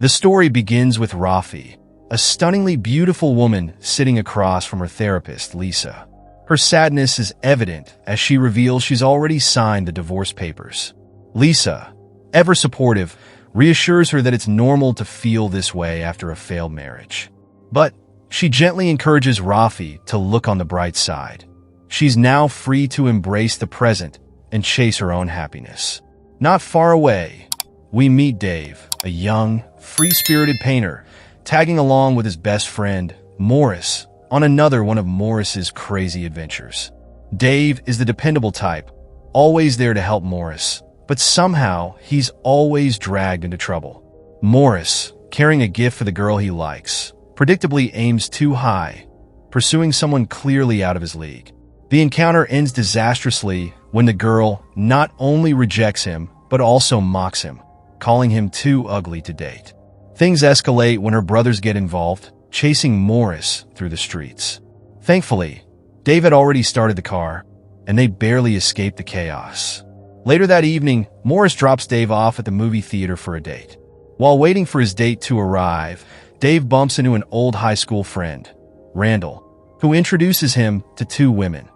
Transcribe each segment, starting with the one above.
The story begins with Rafi, a stunningly beautiful woman sitting across from her therapist, Lisa. Her sadness is evident as she reveals she's already signed the divorce papers. Lisa, ever supportive, reassures her that it's normal to feel this way after a failed marriage. But she gently encourages Rafi to look on the bright side. She's now free to embrace the present and chase her own happiness. Not far away, we meet Dave, a young, free-spirited painter, tagging along with his best friend, Morris, on another one of Morris's crazy adventures. Dave is the dependable type, always there to help Morris, but somehow he's always dragged into trouble. Morris, carrying a gift for the girl he likes, predictably aims too high, pursuing someone clearly out of his league. The encounter ends disastrously when the girl not only rejects him, but also mocks him, calling him too ugly to date. Things escalate when her brothers get involved, chasing Morris through the streets. Thankfully, Dave had already started the car, and they barely escaped the chaos. Later that evening, Morris drops Dave off at the movie theater for a date. While waiting for his date to arrive, Dave bumps into an old high school friend, Randall, who introduces him to two women,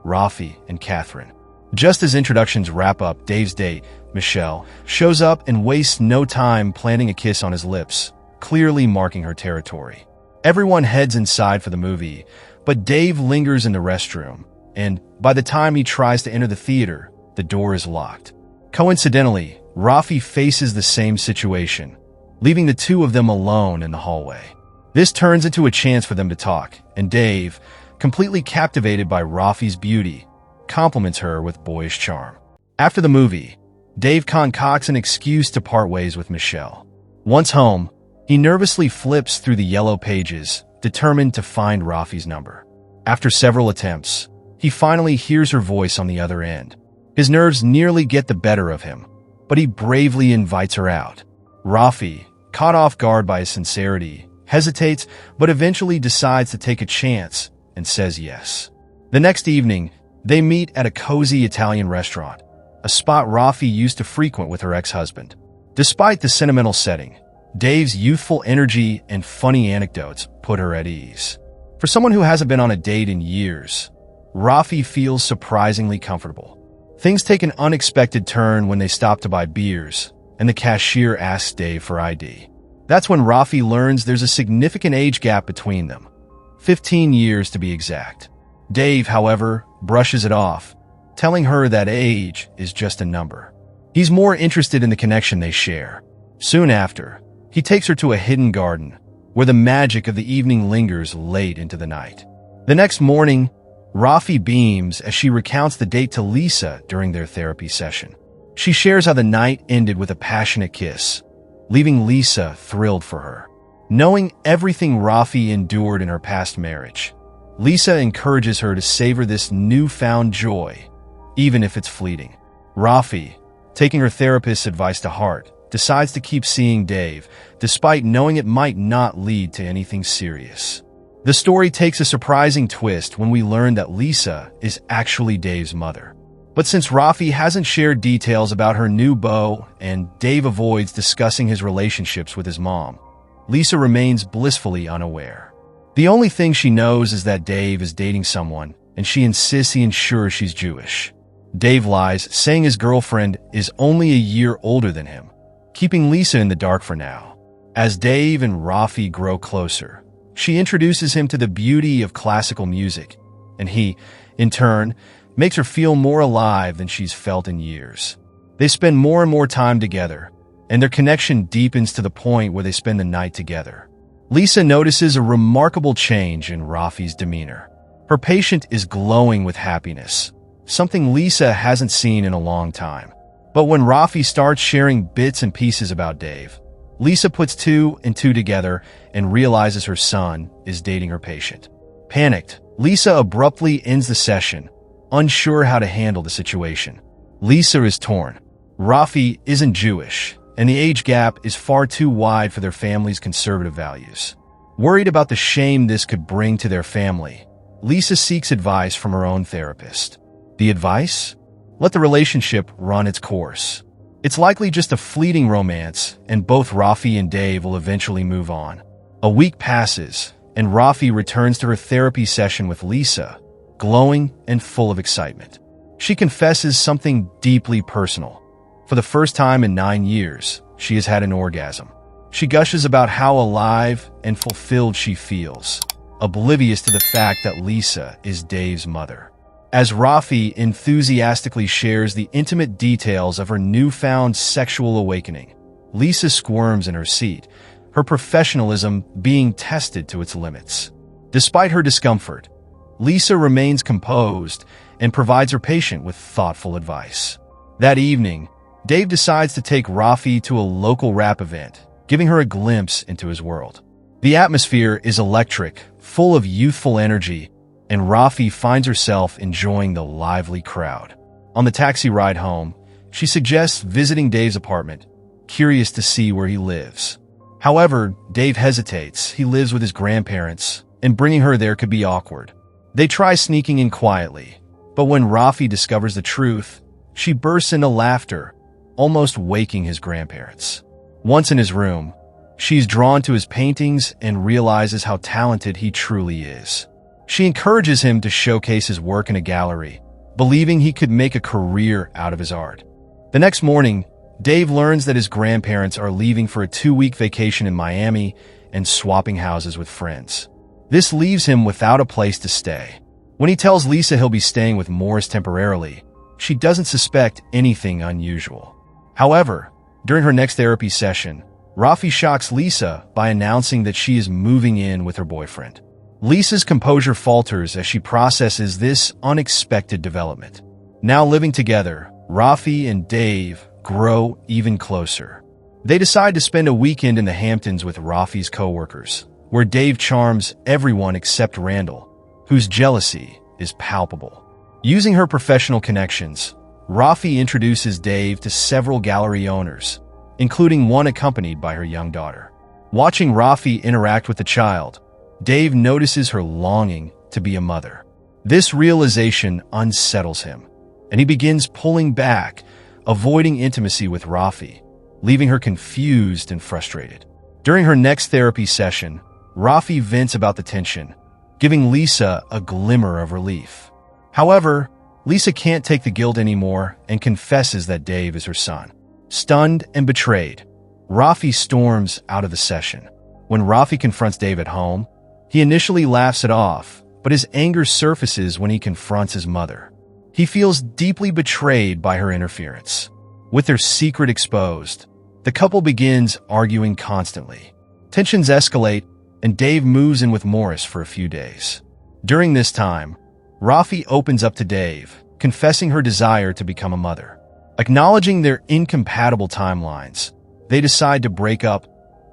Rafi and Catherine. Just as introductions wrap up, Dave's date, Michelle, shows up and wastes no time planting a kiss on his lips, clearly marking her territory. Everyone heads inside for the movie, but Dave lingers in the restroom, and by the time he tries to enter the theater, the door is locked. Coincidentally, Rafi faces the same situation, leaving the two of them alone in the hallway. This turns into a chance for them to talk, and Dave, completely captivated by Rafi's beauty, compliments her with boyish charm. After the movie, Dave concocts an excuse to part ways with Michelle. Once home, he nervously flips through the yellow pages, determined to find Rafi's number. After several attempts, he finally hears her voice on the other end. His nerves nearly get the better of him, but he bravely invites her out. Rafi, caught off guard by his sincerity, hesitates but eventually decides to take a chance and says yes. The next evening, they meet at a cozy Italian restaurant, a spot Rafi used to frequent with her ex-husband. Despite the sentimental setting, Dave's youthful energy and funny anecdotes put her at ease. For someone who hasn't been on a date in years, Rafi feels surprisingly comfortable. Things take an unexpected turn when they stop to buy beers, and the cashier asks Dave for ID. That's when Rafi learns there's a significant age gap between them, 15 years to be exact. Dave, however, brushes it off, telling her that age is just a number. He's more interested in the connection they share. Soon after, he takes her to a hidden garden, where the magic of the evening lingers late into the night. The next morning, Rafi beams as she recounts the date to Lisa during their therapy session. She shares how the night ended with a passionate kiss, leaving Lisa thrilled for her. Knowing everything Rafi endured in her past marriage, Lisa encourages her to savor this newfound joy, even if it's fleeting. Rafi, taking her therapist's advice to heart, decides to keep seeing Dave, despite knowing it might not lead to anything serious. The story takes a surprising twist when we learn that Lisa is actually Dave's mother. But since Rafi hasn't shared details about her new beau and Dave avoids discussing his relationships with his mom, Lisa remains blissfully unaware. The only thing she knows is that Dave is dating someone, and she insists he ensures she's Jewish. Dave lies, saying his girlfriend is only a year older than him, keeping Lisa in the dark for now. As Dave and Rafi grow closer, she introduces him to the beauty of classical music, and he, in turn, makes her feel more alive than she's felt in years. They spend more and more time together, and their connection deepens to the point where they spend the night together. Lisa notices a remarkable change in Rafi's demeanor. Her patient is glowing with happiness, something Lisa hasn't seen in a long time. But when Rafi starts sharing bits and pieces about Dave, Lisa puts two and two together and realizes her son is dating her patient. Panicked, Lisa abruptly ends the session, unsure how to handle the situation. Lisa is torn. Rafi isn't Jewish, and the age gap is far too wide for their family's conservative values. Worried about the shame this could bring to their family, Lisa seeks advice from her own therapist. The advice? Let the relationship run its course. It's likely just a fleeting romance, and both Rafi and Dave will eventually move on. A week passes, and Rafi returns to her therapy session with Lisa, glowing and full of excitement. She confesses something deeply personal. For the first time in 9 years, she has had an orgasm. She gushes about how alive and fulfilled she feels, oblivious to the fact that Lisa is Dave's mother. As Rafi enthusiastically shares the intimate details of her newfound sexual awakening, Lisa squirms in her seat, her professionalism being tested to its limits. Despite her discomfort, Lisa remains composed and provides her patient with thoughtful advice. That evening, Dave decides to take Rafi to a local rap event, giving her a glimpse into his world. The atmosphere is electric, full of youthful energy, and Rafi finds herself enjoying the lively crowd. On the taxi ride home, she suggests visiting Dave's apartment, curious to see where he lives. However, Dave hesitates. He lives with his grandparents, and bringing her there could be awkward. They try sneaking in quietly, but when Rafi discovers the truth, she bursts into laughter, almost waking his grandparents. Once in his room, she's drawn to his paintings and realizes how talented he truly is. She encourages him to showcase his work in a gallery, believing he could make a career out of his art. The next morning, Dave learns that his grandparents are leaving for a 2-week vacation in Miami and swapping houses with friends. This leaves him without a place to stay. When he tells Lisa he'll be staying with Morris temporarily, she doesn't suspect anything unusual. However, during her next therapy session, Rafi shocks Lisa by announcing that she is moving in with her boyfriend. Lisa's composure falters as she processes this unexpected development. Now living together, Rafi and Dave grow even closer. They decide to spend a weekend in the Hamptons with Rafi's coworkers, where Dave charms everyone except Randall, whose jealousy is palpable. Using her professional connections, Rafi introduces Dave to several gallery owners, including one accompanied by her young daughter. Watching Rafi interact with the child, Dave notices her longing to be a mother. This realization unsettles him, and he begins pulling back, avoiding intimacy with Rafi, leaving her confused and frustrated. During her next therapy session, Rafi vents about the tension, giving Lisa a glimmer of relief. However, Lisa can't take the guilt anymore and confesses that Dave is her son. Stunned and betrayed, Rafi storms out of the session. When Rafi confronts Dave at home, he initially laughs it off, but his anger surfaces when he confronts his mother. He feels deeply betrayed by her interference. With their secret exposed, the couple begins arguing constantly. Tensions escalate, and Dave moves in with Morris for a few days. During this time, Rafi opens up to Dave, confessing her desire to become a mother. Acknowledging their incompatible timelines, they decide to break up,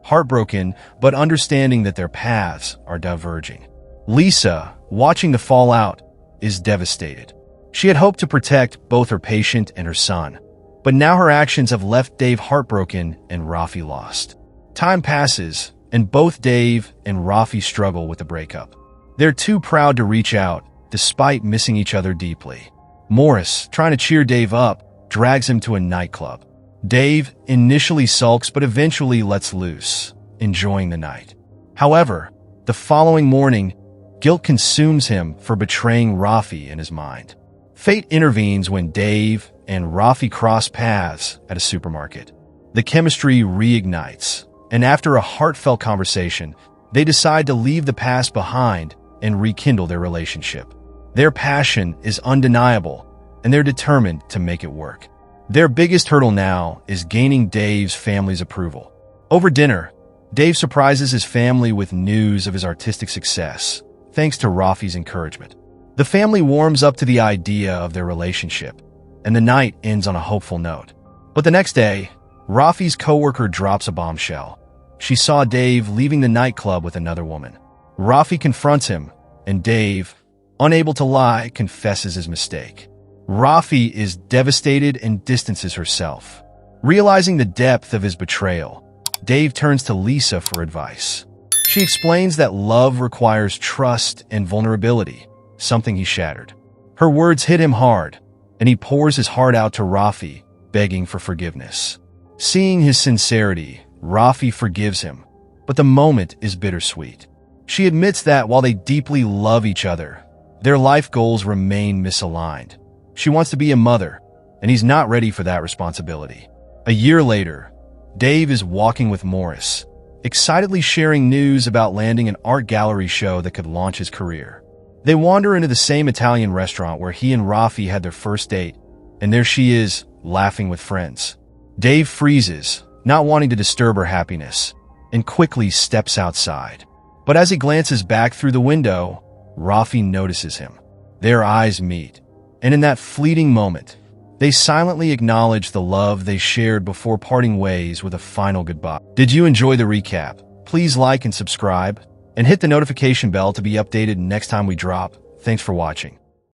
heartbroken but understanding that their paths are diverging. Lisa, watching the fallout, is devastated. She had hoped to protect both her patient and her son, but now her actions have left Dave heartbroken and Rafi lost. Time passes, and both Dave and Rafi struggle with the breakup. They're too proud to reach out, despite missing each other deeply. Morris, trying to cheer Dave up, drags him to a nightclub. Dave initially sulks but eventually lets loose, enjoying the night. However, the following morning, guilt consumes him for betraying Rafi in his mind. Fate intervenes when Dave and Rafi cross paths at a supermarket. The chemistry reignites, and after a heartfelt conversation, they decide to leave the past behind and rekindle their relationship. Their passion is undeniable, and they're determined to make it work. Their biggest hurdle now is gaining Dave's family's approval. Over dinner, Dave surprises his family with news of his artistic success, thanks to Rafi's encouragement. The family warms up to the idea of their relationship, and the night ends on a hopeful note. But the next day, Rafi's coworker drops a bombshell. She saw Dave leaving the nightclub with another woman. Rafi confronts him, and Dave, unable to lie, confesses his mistake. Rafi is devastated and distances herself. Realizing the depth of his betrayal, Dave turns to Lisa for advice. She explains that love requires trust and vulnerability, something he shattered. Her words hit him hard, and he pours his heart out to Rafi, begging for forgiveness. Seeing his sincerity, Rafi forgives him, but the moment is bittersweet. She admits that while they deeply love each other, their life goals remain misaligned. She wants to be a mother, and he's not ready for that responsibility. A year later, Dave is walking with Morris, excitedly sharing news about landing an art gallery show that could launch his career. They wander into the same Italian restaurant where he and Rafi had their first date, and there she is, laughing with friends. Dave freezes, not wanting to disturb her happiness, and quickly steps outside. But as he glances back through the window, Rafi notices him. Their eyes meet, and in that fleeting moment, they silently acknowledge the love they shared before parting ways with a final goodbye. Did you enjoy the recap? Please like and subscribe, and hit the notification bell to be updated next time we drop. Thanks for watching.